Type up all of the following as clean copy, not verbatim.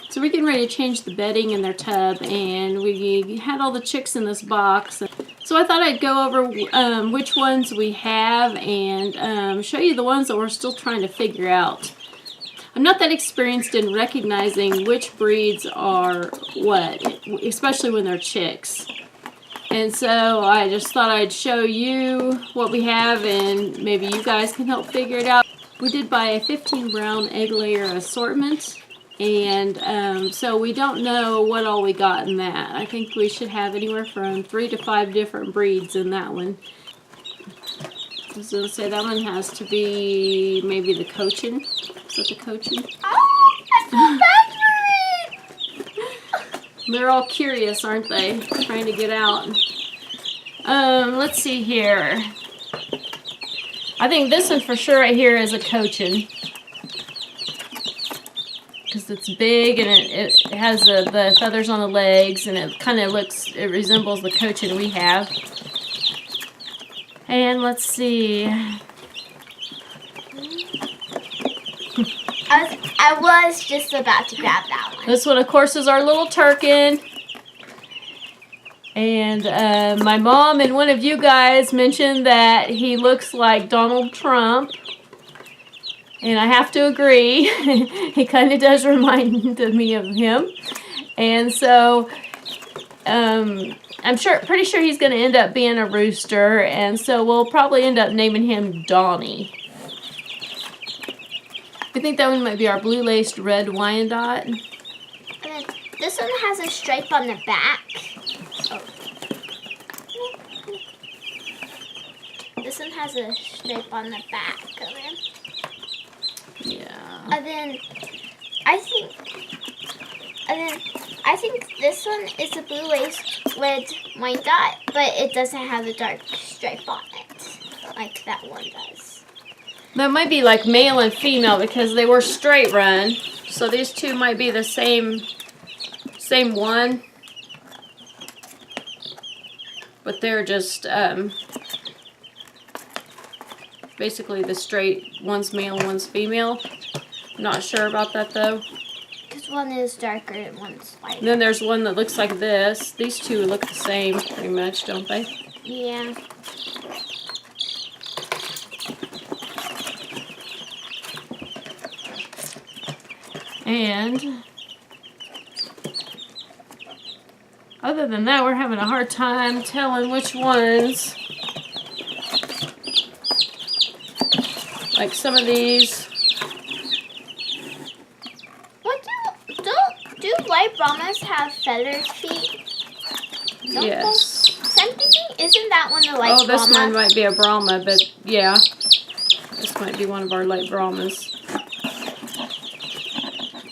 So we're getting ready to change the bedding in their tub, and we had all the chicks in this box. So I thought I'd go over which ones we have and show you the ones that we're still trying to figure out. I'm not that experienced in recognizing which breeds are what, especially when they're chicks. And so I just thought I'd show you what we have, and maybe you guys can help figure it out. We did buy a 15 brown egg layer assortment. And so we don't know what all we got in that. I think we should have anywhere from 3 to 5 different breeds in that one. I was going to say that one has to be maybe the Cochin. Is that the Cochin? Oh, I feel bad for it! They're all curious, aren't they? Trying to get out. Let's see here. I think this one for sure right here is a Cochin. Because it's big and it has the feathers on the legs, and it kind of it resembles the Cochin we have. And let's see. I was just about to grab that one. This one, of course, is our little Turkin. And my mom and one of you guys mentioned that he looks like Donald Trump. And I have to agree, he kind of does remind me of him. And so, I'm pretty sure he's going to end up being a rooster. And so we'll probably end up naming him Donnie. I think that one might be our blue-laced red Wyandotte. And then this one has a stripe on the back. Oh. This one has a stripe on the back of him. Yeah. And then I think this one is a blue-laced red Wyandotte, but it doesn't have a dark stripe on it like that one does. That might be like male and female because they were straight run. So these two might be the same one. But they're just basically the straight, one's male, one's female. I'm not sure about that though. Because one is darker and one's lighter. And then there's one that looks like this. These two look the same pretty much, don't they? Yeah. And other than that, we're having a hard time telling which ones. Like some of these. What do white Brahmas have feathered feet? Don't Yes. They? I'm thinking, isn't that one the white Brahma? Oh, this one might be a Brahma, but yeah. This might be one of our light Brahmas.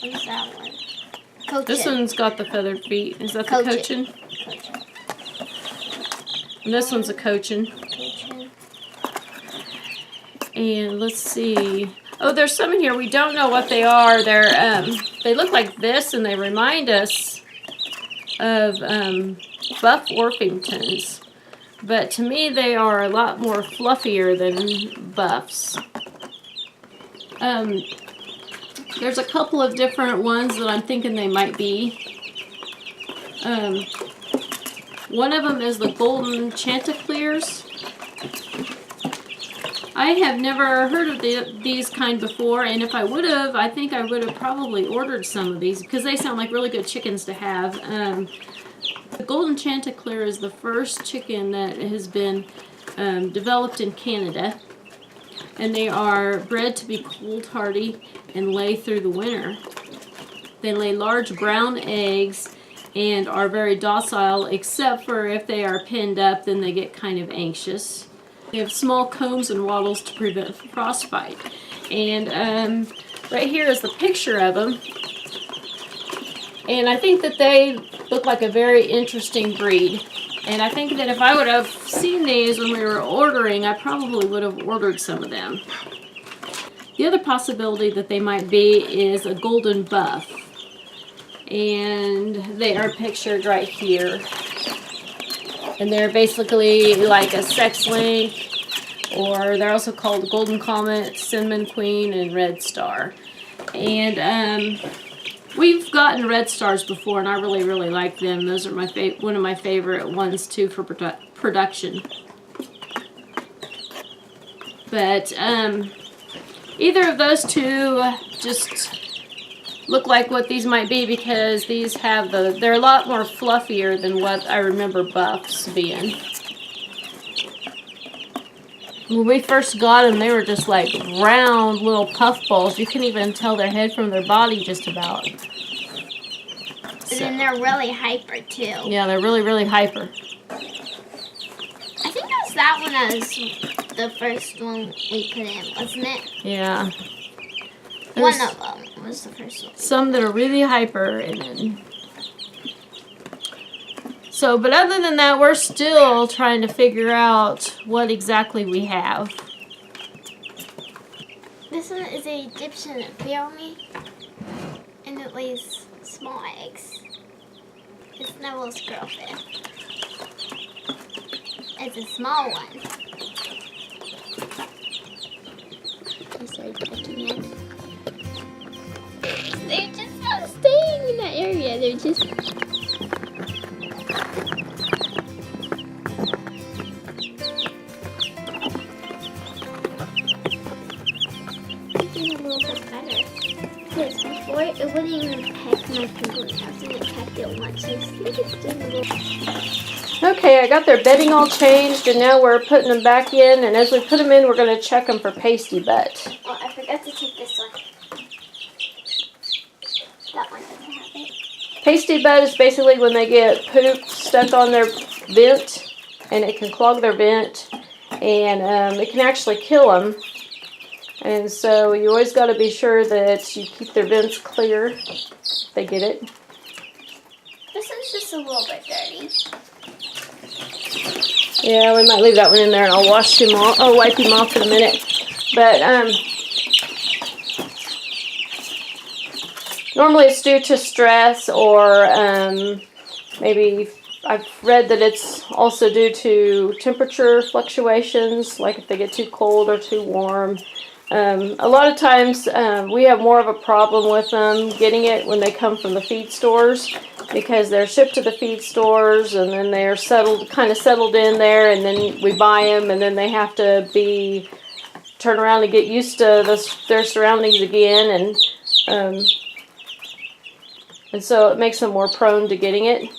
What's that one? Cochin. This one's got the feathered feet. Is that the Cochin? Cochin. And this one's a Cochin. Cochin. And let's see. Oh, there's some in here. We don't know what they are. They look like this, and they remind us of Buff Orpingtons. But to me, they are a lot more fluffier than Buffs. There's a couple of different ones that I'm thinking they might be. One of them is the Golden Chanticleers. I have never heard of these kind before, and if I would have, I think I would have probably ordered some of these because they sound like really good chickens to have. The Golden Chanticleer is the first chicken that has been developed in Canada, and they are bred to be cold hardy and lay through the winter. They lay large brown eggs and are very docile, except for if they are pinned up, then they get kind of anxious. They have small combs and wattles to prevent frostbite. And right here is the picture of them. And I think that they look like a very interesting breed. And I think that if I would have seen these when we were ordering, I probably would have ordered some of them. The other possibility that they might be is a golden buff. And they are pictured right here. And they're basically like a sex link, or they're also called golden comet, cinnamon queen, and red star. And we've gotten red stars before, and I really, really like them. Those are my one of my favorite ones too for production. But either of those two just look like what these might be, because these have they're a lot more fluffier than what I remember buffs being. When we first got them, they were just like round little puff balls. You couldn't even tell their head from their body just about. And then they're really hyper too. Yeah, they're really, really hyper. I think it was that one as the first one we put in, wasn't it? Yeah. One of them was the first one. Some that are really hyper, and then... So, but other than that, we're still trying to figure out what exactly we have. This one is an Egyptian peony, and it lays small eggs. It's Neville's girlfriend. It's a small one. I started touching it. They're just not staying in that area. They're just... a little bit better. Because before it wouldn't even peck my finger. After it pecked it once, I think it's doing a little... Okay, I got their bedding all changed, and now we're putting them back in. And as we put them in, we're going to check them for pasty butt. Oh, I forgot to take this one. That one doesn't have it. Pasty butt is basically when they get poop stuck on their vent, and it can clog their vent, and it can actually kill them. And so you always got to be sure that you keep their vents clear if they get it. This one's just a little bit dirty. Yeah, we might leave that one in there, and I'll wash him off. I'll wipe him off in a minute. But normally it's due to stress, or maybe I've read that it's also due to temperature fluctuations, like if they get too cold or too warm. A lot of times we have more of a problem with them getting it when they come from the feed stores, because they're shipped to the feed stores and then they're kind of settled in there, and then we buy them, and then they have to turn around and get used to their surroundings again, and so it makes them more prone to getting it.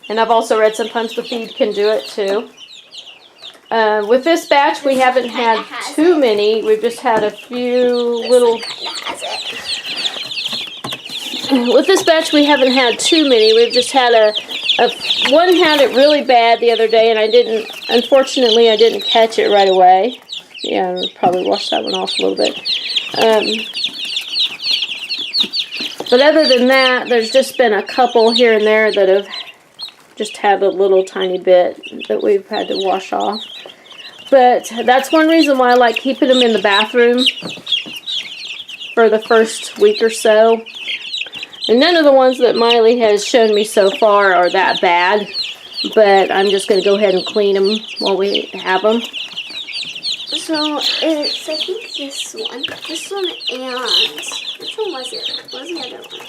And I've also read sometimes the feed can do it too. With this batch, we haven't had too many. We've just had a few little... With this batch, we haven't had too many. We've just had one had it really bad the other day, and unfortunately, I didn't catch it right away. Yeah, I'll probably wash that one off a little bit. But other than that, there's just been a couple here and there that have just had a little tiny bit that we've had to wash off. But that's one reason why I like keeping them in the bathroom for the first week or so. And none of the ones that Miley has shown me so far are that bad, but I'm just going to go ahead and clean them while we have them. So it's, I think this one, and which one was it? What was the other one?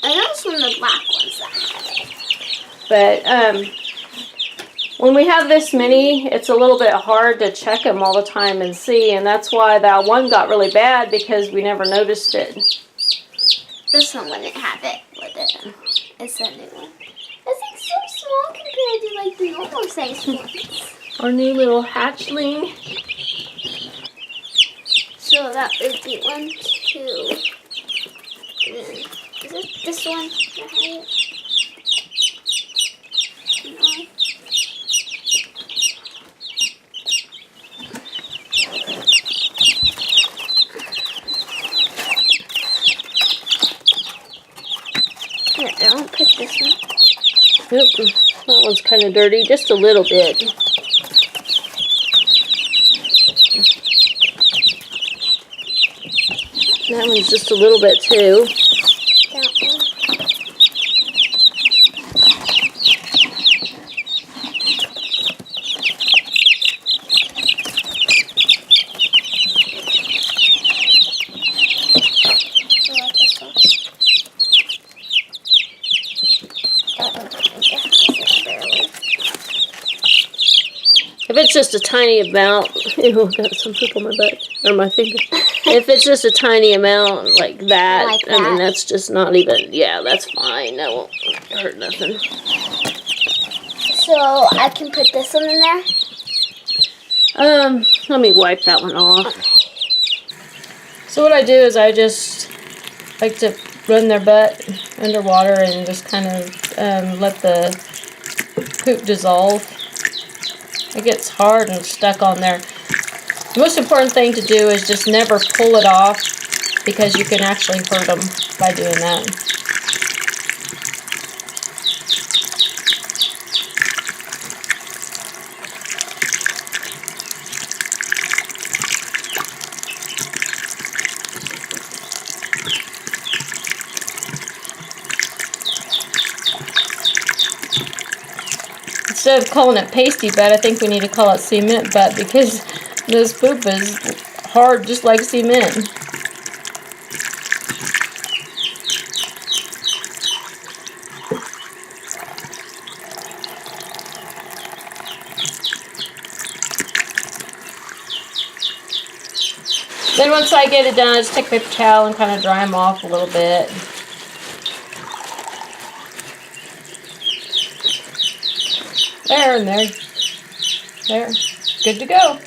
I know it's one of the black ones that had it. But when we have this many, it's a little bit hard to check them all the time and see, and that's why that one got really bad, because we never noticed it. This one wouldn't have it with it. It's a new one. It's like so small compared to like the normal size ones. Our new little hatchling. So that would be 1, 2. And then, is it this one that had it? No. Oop, that one's kind of dirty, just a little bit. That one's just a little bit too. That one. If it's just a tiny amount, ew, I got some poop on my butt, or my finger. If it's just a tiny amount like that, Like I mean, that. that's just not even, yeah, that's fine. That won't hurt nothing. So I can put this one in there? Let me wipe that one off. So what I do is I just like to run their butt underwater and just kind of let the poop dissolve. It gets hard and stuck on there. The most important thing to do is just never pull it off, because you can actually hurt them by doing that. Instead of calling it pasty butt, I think we need to call it cement butt, because this poop is hard just like cement. Then once I get it done, I just take a paper towel and kind of dry them off a little bit. There and there. There. Good to go.